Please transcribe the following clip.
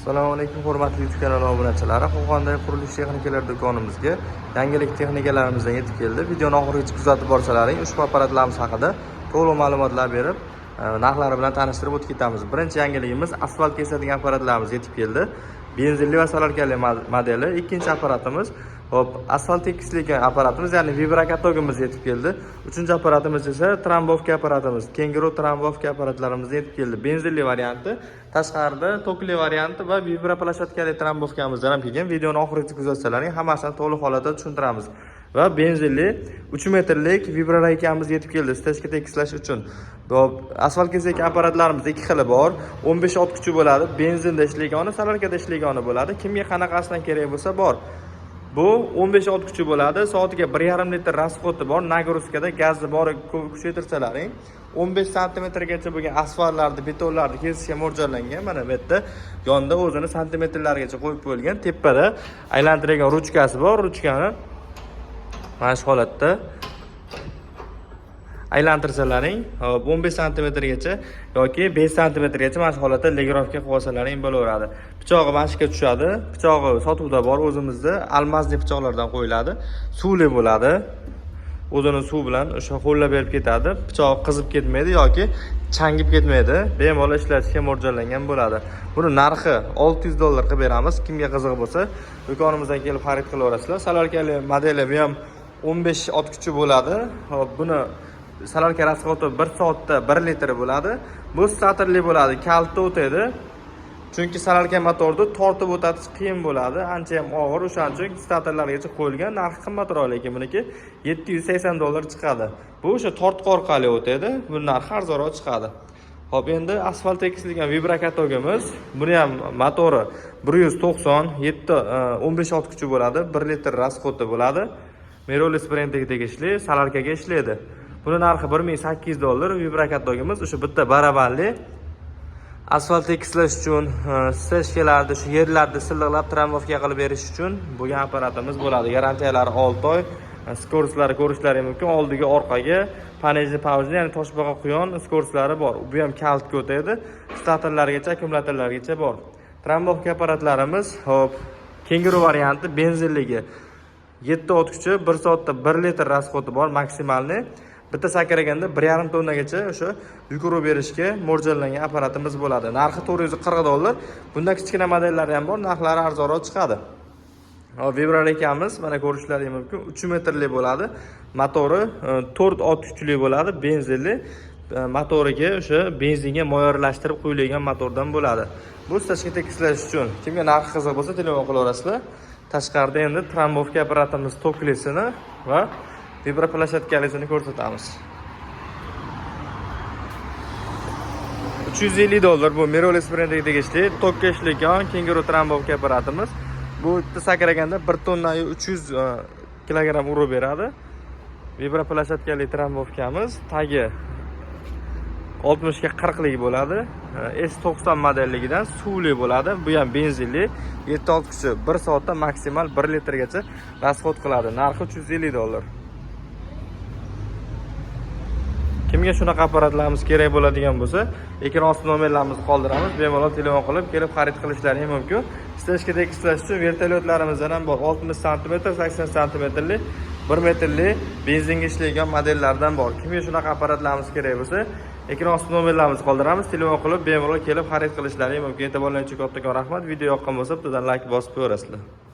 Assalomu alaykum hurmatli YouTube kanali obunachilari. Qo'qondagi qurilish texnikalar do'konimizga yangilik texnikalarimizdan yetib keldi. Videoni oxirigacha kuzatib borsalaring, ushbu apparatlarimiz haqida to'liq ma'lumotlar berib, narxlari bilan tanishtirib o'tib ketamiz. Birinchi yangiligimiz asfalt kesadigan apparatlarimiz yetib keldi. Benzinli va solarkali modeli. Ikkinchi apparatimiz asfalt tekislaydigan apparatimiz, ya'ni vibrakatogimiz yetib keldi. Uchinchi apparatimiz esa trambovka apparatimiz, Kenguru trambovka apparatlarimiz yetib keldi. Benzinli varianti, tashqarida tokli varianti va vibraplashatkali trambovkamizdan ham kelgan. Videoni oxirigacha kuzatsalaring, hammasini to'liq holatda tushuntiramiz. Va benzinli 3 metrlik vibraraykamiz yetib keldi stechka tekislash uchun. Asfalt kesadigan apparatlarimiz ikki xili bor. 15 ot kuchi bo'ladi, benzinda ishlaygani, solarkada ishlaygani bo'ladi. Kimga qanaqasidan kerak bo'lsa bor. Bu 15 ot kuchi bo'ladi. Soatiga 1,5 litr rasxodi bor. Nagruskada gazni bor kuchaytirsalaring 15 santimetrgacha bo'lgan asfaltlarni, betonlarni kesishga mo'ljallangan. Mana bu yerda yonda o'zini santimetrlargacha qo'yib qo'yilgan. Tepada aylantiradigan ruchkasi bor. Ruchkani mana shu holatda aylantirsalaring 15 santimetrgacha yoki 5 santimetrgacha mana shu holatda legirovka qilib olsalaring bo'laveradi. Pichog'i mashqqa tushadi. Pichog'i sotuvda bor, o'zimizda almazli pichoqlardan qo'yiladi. Suvli bo'ladi. O'zini suv bilan o'sha ho'llab berib ketadi. Pichoq qizib ketmaydi yoki changib ketmaydi. Bemalol ishlatishga mo'ljallangan bo'ladi. Buni narxi $600 qilib beramiz. Kimga qiziq bo'lsa, do'konimizdan kelib xarid qilaverasizlar. Solarkali modeli bu ham 15 ot kuchi bo'ladi. Buni solarka rasxodi 1 soatda 1 litr bo'ladi. Bu statorli bo'ladi, kaltda o'tadi. Chunki solarka motorni tortib o'tatish qiyin bo'ladi, ancha ham og'ir, o'shaning uchun statorlargacha qo'yilgan. Narxi qimmatroq, lekin buniki $780 chiqadi. Bu o'sha tortqi orqali o'tadi. Bu narxi arzonroq chiqadi. Xo'p, endi asfalt tekislaydigan vibrakatogimiz, buni ham motori 197 15 ot kuchi bo'ladi, 1 litr rasxodi bo'ladi. Merolis brendiga tegishli, solarkaga ishlaydi. Buni narxi $1800. Vibrakatogimiz o'sha bitta barabanli asfalt tekislash uchun, stechkalarda shu yerlarda silliqlab trambovka qilib berish uchun bo'lgan apparatimiz bo'ladi. Garantiyalari 6 oy. Skorslari ko'rishlari mumkin. Oldiga, orqaga panelni pauzni, ya'ni toshbaqa quyon skorslari bor. Bu ham kaltga o'tadi. Statorlargacha, akkumulyatorlargacha bor. Trambovka apparatlarimiz, hop, Kenguru varianti benzinligi 7 ot kuchi, 1 soatda 1 litr rasxodi bor maksimalni. Bitta sakraganda 1,5 tonnagacha o'sha yugurib berishga mo'ljallangan apparatimiz bo'ladi. Narxi $440. Bundan kichkina modellari ham bor, narxlari arzonroq chiqadi. Vibraraykamiz mana ko'rishlaringiz mumkin. 3 metrli bo'ladi. Motori 4 ot kuchli bo'ladi, benzinli. Motoriga o'sha benzinga moyorlashtirib qo'yilgan motordan bo'ladi. Bu stechka tekislash uchun. Kimga narxi qiziq bo'lsa, telefon qilaverasizlar. Tashqarida endi trambovka apparatimiz toklisini va vibraplashatkalisini ko'rsatamiz. $350 bu Merolis brendiga tegishli tokka ishlagan Kenguru trambovka apparatimiz. Bu bitta sakraganda 1 tonna 300 kilogramm urib beradi. Vibraplashatkali trambovkamiz tagi 60 ga 40 lik bo'ladi. S90 modelligidan suvli bo'ladi. Bu ham benzinli. 7 ot kuchi, 1 soatda maksimal 1 litrgacha rasxod qiladi. Narxi $350. Kimga shunaqa apparatlarimiz kerak bo'ladigan bo'lsa, ekran osti nomerlarimizni qoldiramiz. Bemalol telefon qilib, kelib xarid qilishlaringiz mumkin. Stechka tekislash uchun vertolyotlarimizdan ham bor. 60 sm, 80 sm, 1 metrli benzinga ishlaydigan modellardan bor. Kimga shunaqa apparatlarimiz kerak bo'lsa, ekran osti nomerlarimizni qoldiramiz. Telefon qilib, bemalol kelib xarid qilishlaringiz mumkin. E'tiborlaringiz uchun kattakon rahmat. Video yoqqan bo'lsa, bittadan like bosib qo'yasizlar.